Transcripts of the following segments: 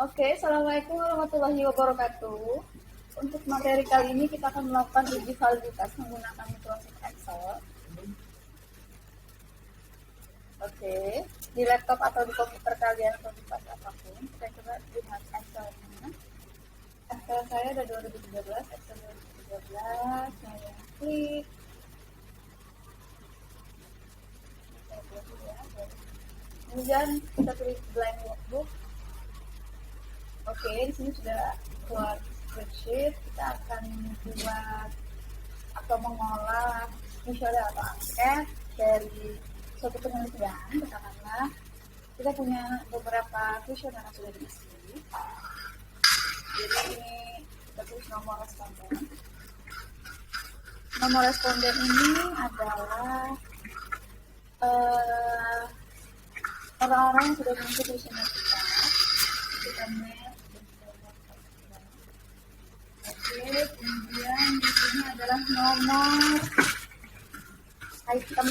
Oke, Assalamualaikum warahmatullahi wabarakatuh. Untuk materi kali ini kita akan melakukan uji validitas menggunakan Microsoft Excel. Oke, di laptop atau di komputer kalian atau di device apapun, kita coba lihat Excel-nya. Excel saya ada 2013, Excel 2013, saya klik. Kemudian kita pilih blank workbook. Oke, di sini sudah keluar spreadsheet. Kita akan membuat atau mengolah kuesioner atau angket dari suatu penelitian. Katakanlah kita punya beberapa kuesioner yang sudah diisi. Jadi ini kita tulis nomor responden. Nomor responden ini adalah orang-orang yang sudah mengikuti kuesioner kita. Kita match. Oke, kemudian di sini adalah nomor item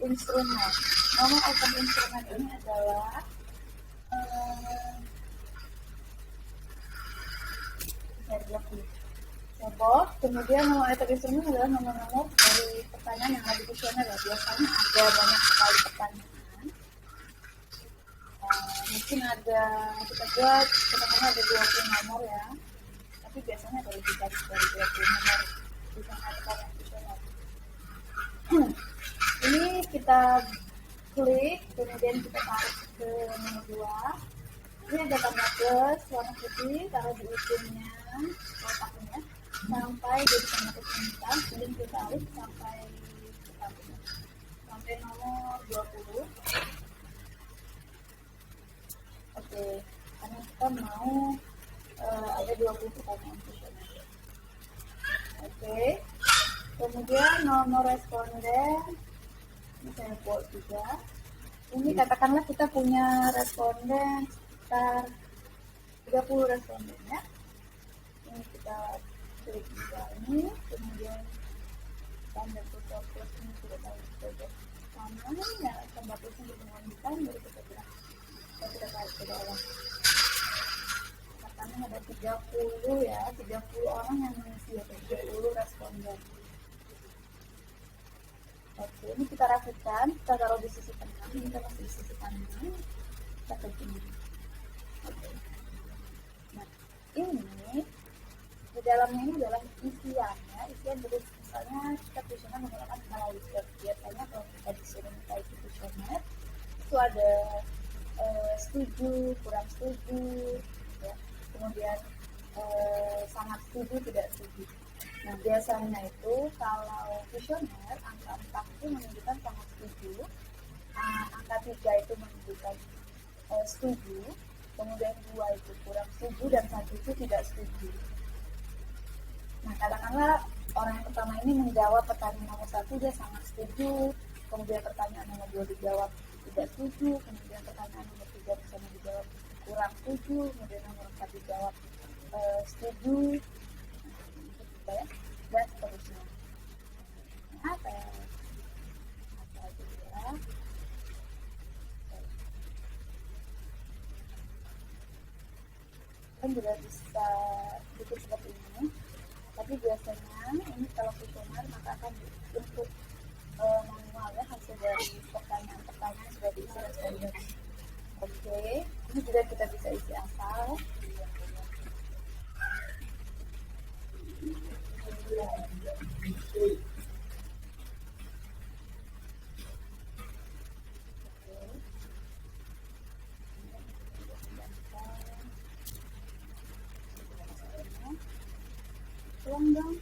instrumen. Nomor item instrumen ini adalah sebut. Kemudian nomor item instrumen adalah nomor-nomor dari pertanyaan yang ada di kuesioner ya. Biasanya ada banyak sekali pertanyaan. Mungkin ada kita buat katakanlah ada 20 nomor ya. Tapi biasanya ada lebih dari 20 nomor di sana pertanyaan kuesioner. Ini kita klik, kemudian kita tarik ke nomor 2. Ini ada tanda plus warna putih, taruh di ujungnya kotaknya sampai jadi tanda plus, kemudian kita tarik sampai nomor 20. Oke, karena kita mau ada 20 pertanyaan kuesioner. Oke, kemudian nomor responden ini saya buat juga. Ini katakanlah kita punya responden sekitar 30 responden ya. Ini kita klik juga ini, kemudian tanda plus ini sudah tahu sebagai sama ya, tanda plusnya dipengaruhkan dari kita tarik ke bawah. Katakanlah ada 30 ya, 30 orang yang mengisi ya, 30 responden. Oke, ini kita rapikan, kita taruh di sisi kanan, ini kita masih di sisi kanan, kita klik ini. Oke. Nah, ini di dalamnya ini adalah isiannya, isian dari misalnya kita kuesioner menggunakan skala Likert. Biasanya kalau kita disuruh mengkaji kuesioner itu ada setuju, kurang setuju, ya. Kemudian sangat setuju, tidak setuju. Nah, biasanya itu kalau kuesioner angka 4 itu menunjukkan sangat setuju, angka 3 itu menunjukkan setuju, kemudian 2 itu kurang setuju, dan 1 itu tidak setuju. Nah, katakanlah orang yang pertama ini menjawab pertanyaan nomor 1 dia sangat setuju, kemudian pertanyaan nomor 2 dijawab tidak setuju, kemudian pertanyaan nomor 3 bisa dijawab kurang setuju, kemudian nomor 4 dijawab setuju, ya, dan seterusnya. Apa ya? Kan juga bisa bikin seperti ini, tapi biasanya ini kalau kuesioner maka akan untuk manualnya hasil dari pertanyaan-pertanyaan sudah diisi responden. Oke, ini juga kita bisa isi asal. Ulang dong.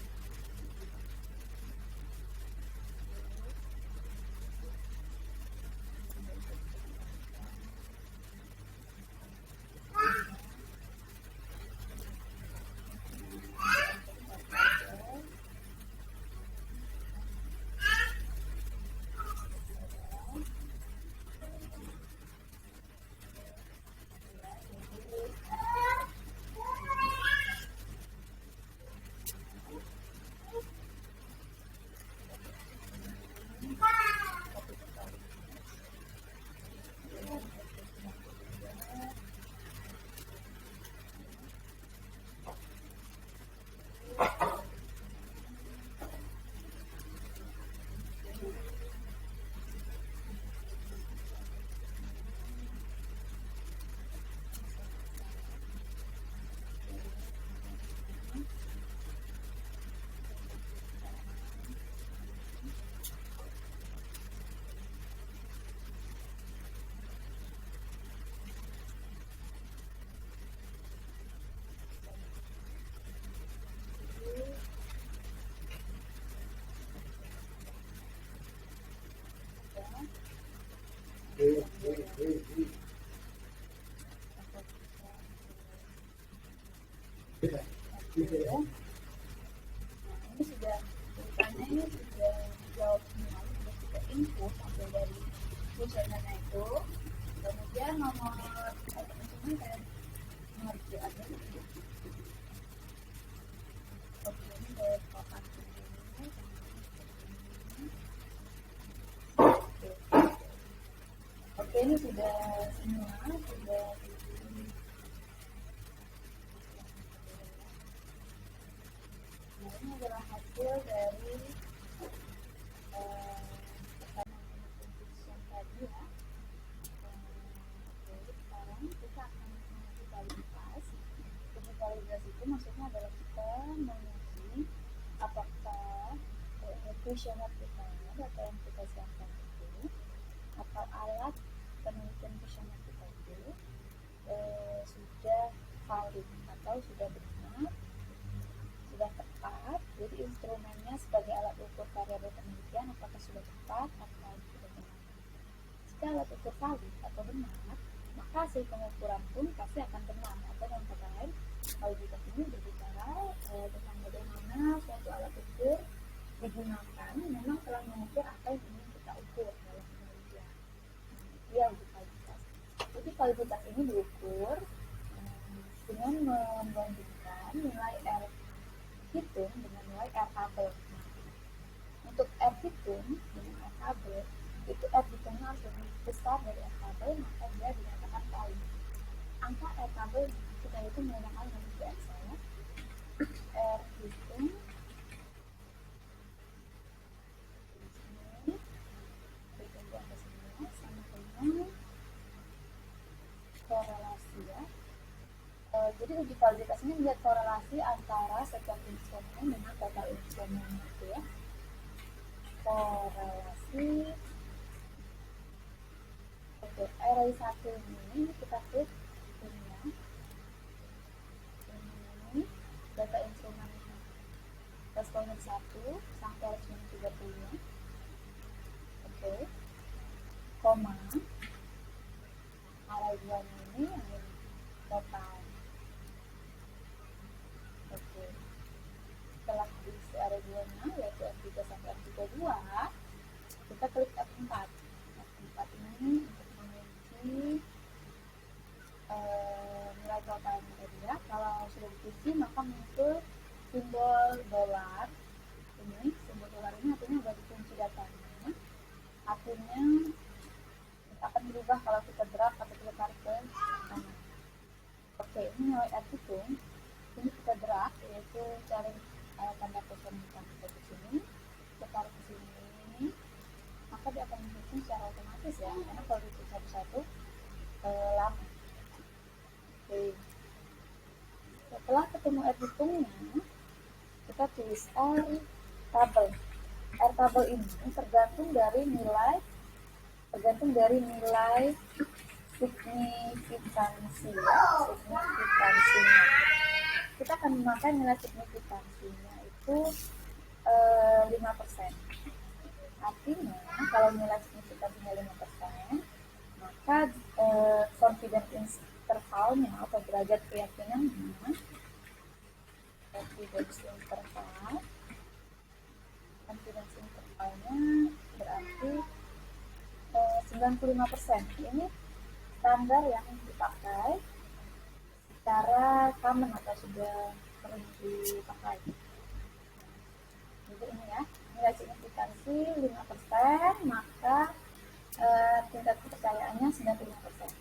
Ini sudah tulisannya ini sudah jawab semua, sudah kita input sampai dari kuesionernya itu. Kemudian nomor ini kayak nomor J aja. Oke, ini dari kotak ini. Oke, ini sudah semua, sudah. Nah, ini adalah hasil dari yang tadi ya. Oke, sekarang kita akan mengikuti validitas. Jadi validasi itu maksudnya adalah kita menguji apakah kuesioner kita, data yang kita siapkan itu, atau alat penelitian kuesioner kita itu sudah valid atau sudah benar, sudah tepat. Jadi instrumennya sebagai alat ukur variabel penelitian apakah sudah tepat atau tidak benar. Jika alat ukur valid atau benar, maka hasil pengukuran pun pasti akan benar. Atau dengan kata lain, validitas ini berbicara tentang bagaimana suatu alat ukur digunakan memang telah mengukur apa yang ingin kita ukur dalam penelitian. Dia uji validitas. Jadi validitas ini diukur dengan membandingkan nilai R hitung dengan nilai R tabel. Untuk R hitung dengan R tabel, itu R hitungnya harus lebih besar dari R tabel, maka dia dinyatakan valid. Angka R tabel kita hitung menggunakan metode Excel ya. R hitung sama dengan korelasi ya. Jadi uji validitas ini melihat korelasi antara setiap instrumen dengan total instrumen itu ya. Korelasi. Oke, array 1 ini kita klik ini ya. Ini data instrumen responden 1 sampai responden 30 ya. Oke. Koma. Array 2 ini yang total. Oke. Setelah diisi array 2-nya yaitu F3 sampai F32, kita klik F4. F4 ini untuk mengunci nilai totalnya tadi ya. Kalau sudah dikunci maka muncul simbol dolar. Ini simbol dolar ini artinya sudah dikunci datanya. Artinya akan berubah kalau kita drag atau kita tarik ke kanan. Oke, ini nilai R hitung. Ini kita drag, yaitu cari tanda kuesioner kita di sini, kita tarik ke sini, maka dia akan menghitung secara otomatis ya, karena kalau itu satu-satu lama. Oke. Setelah ketemu R hitungnya, kita tulis R tabel. R tabel ini tergantung dari nilai signifikansi ya, signifikansinya. Kita akan memakai nilai signifikansinya itu 5%. Artinya kalau nilai signifikansinya 5%, maka confidence intervalnya atau derajat keyakinannya, confidence intervalnya berarti 95%. Ini standar yang dipakai secara common atau sudah sering dipakai. Jadi ini ya, nilai signifikansi 5%, maka tingkat kepercayaannya 95%.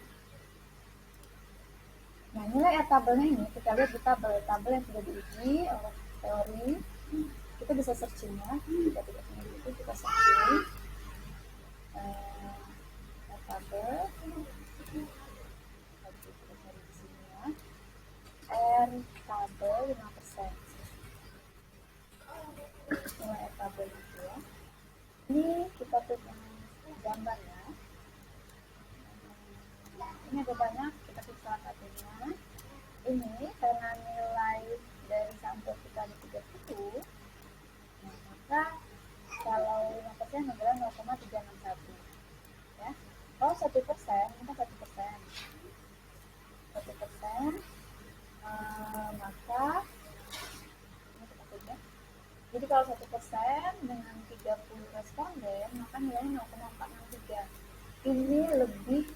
Nah, nilai R tabelnya ini kita lihat di tabel yang sudah diuji oleh teori. Kita bisa searching ya, kita tidak punya itu, kita searching R tabel. Kita cari di sini ya, R tabel 5%. Nilai R tabel itu ya. Ini kita klik gambar ya. Ini ada banyak, kita klik salah satunya. Ini karena nilai dari sampel kita di 30, nah, maka kalau 5% adalah 0,361 ya. Kalau 1%, maka 1%, maka kalau 1% dengan 30 responden, maka nilainya 0,463. Ini lebih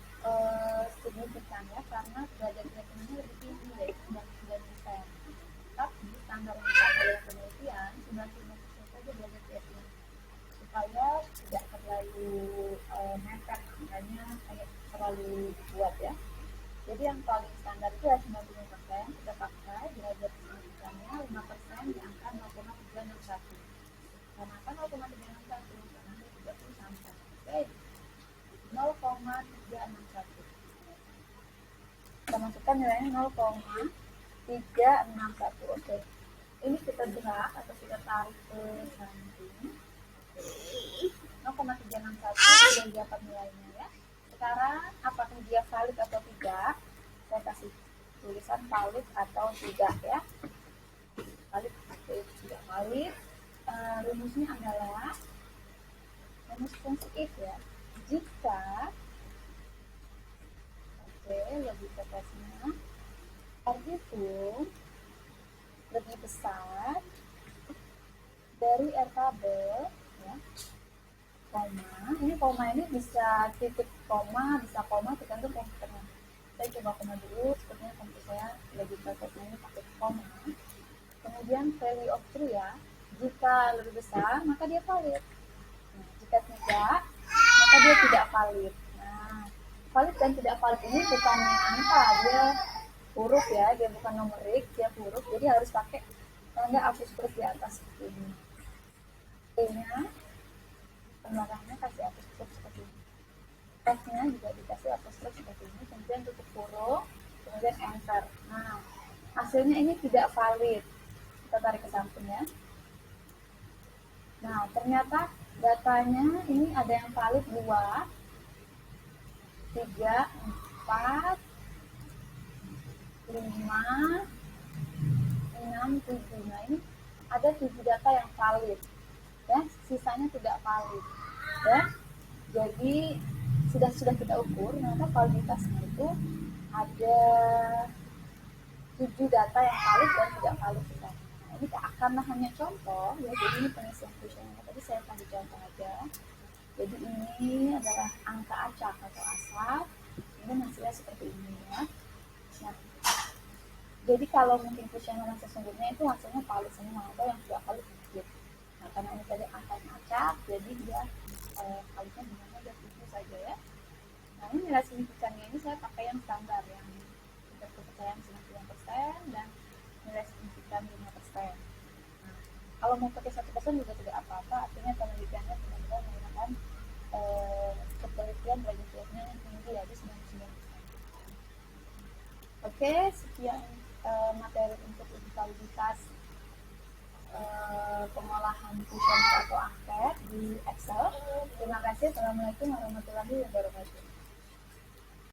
signifikan ya, karena derajat keyakinannya lebih tinggi, yaitu 99%. Tapi standar yang dipakai oleh penelitian 95% saja derajat keyakinan, supaya tidak terlalu mepet, makanya kayak terlalu kuat ya. Jadi yang paling standar itu ya 95%, kita pakai derajat signifikannya 5% di angka 0,361. Kenapa 0,361? Karena dia 30 sampai. Oke, 0,361. Kita masukkan nilainya 0,361. Oke. Ini kita gerak atau kita tarik ke samping. 0,361 sudah dapat nilainya ya. Sekarang apakah dia valid atau tidak? Saya kasih tulisan valid atau tidak ya. Valid atau tidak valid. Rumusnya adalah rumus fungsi if ya. Jika logika tesnya R itu lebih besar dari R tabel ya, koma, ini koma ini bisa titik koma, bisa koma, tergantung komputernya. Saya coba koma dulu, sepertinya komputer saya logika tesnya ini pakai koma. Kemudian value of true ya, jika lebih besar maka dia valid. Nah, jika tidak maka dia tidak valid. Nah, valid dan tidak valid ini bukan angka, dia huruf ya, dia bukan numerik, dia huruf, jadi harus pakai tanda apostrophe di atas ini. E-nya, belakangnya kasih apostrophe seperti ini. F-nya juga dikasih apostrophe seperti ini, kemudian tutup huruf, kemudian enter. Nah, hasilnya ini tidak valid. Kita tarik ke samping ya. Nah, ternyata datanya ini ada yang valid 2, 3, 4, 5, 6, 7. Nah, ini ada 7 data yang valid ya, sisanya tidak valid ya. Jadi sudah kita ukur, ternyata validitasnya itu ada 7 data yang valid dan tidak valid. Nah, ini karena hanya contoh ya, jadi ini pengisian kuesioner tadi saya kasih contoh aja. Jadi ini adalah angka acak atau asal, ini hasilnya seperti ini ya. Nah, jadi kalau mungkin kuesioner yang sesungguhnya itu hasilnya valid semua, atau yang tidak valid sedikit. Nah, karena ini tadi angkanya acak, jadi dia validnya dimana ada 7 saja ya. Nah, ini nilai signifikannya ini saya pakai yang standar, yang tingkat kepercayaan 99% dan nilai signifikan 5%. Nah, kalau mau pakai 1% juga tidak apa-apa, artinya penelitiannya benar-benar menggunakan penelitian derajat keyakinan yang tinggi, yaitu 99%. Oke, sekian materi untuk uji validitas pengolahan kuesioner atau angket di Excel. Terima kasih. Assalamualaikum warahmatullahi wabarakatuh.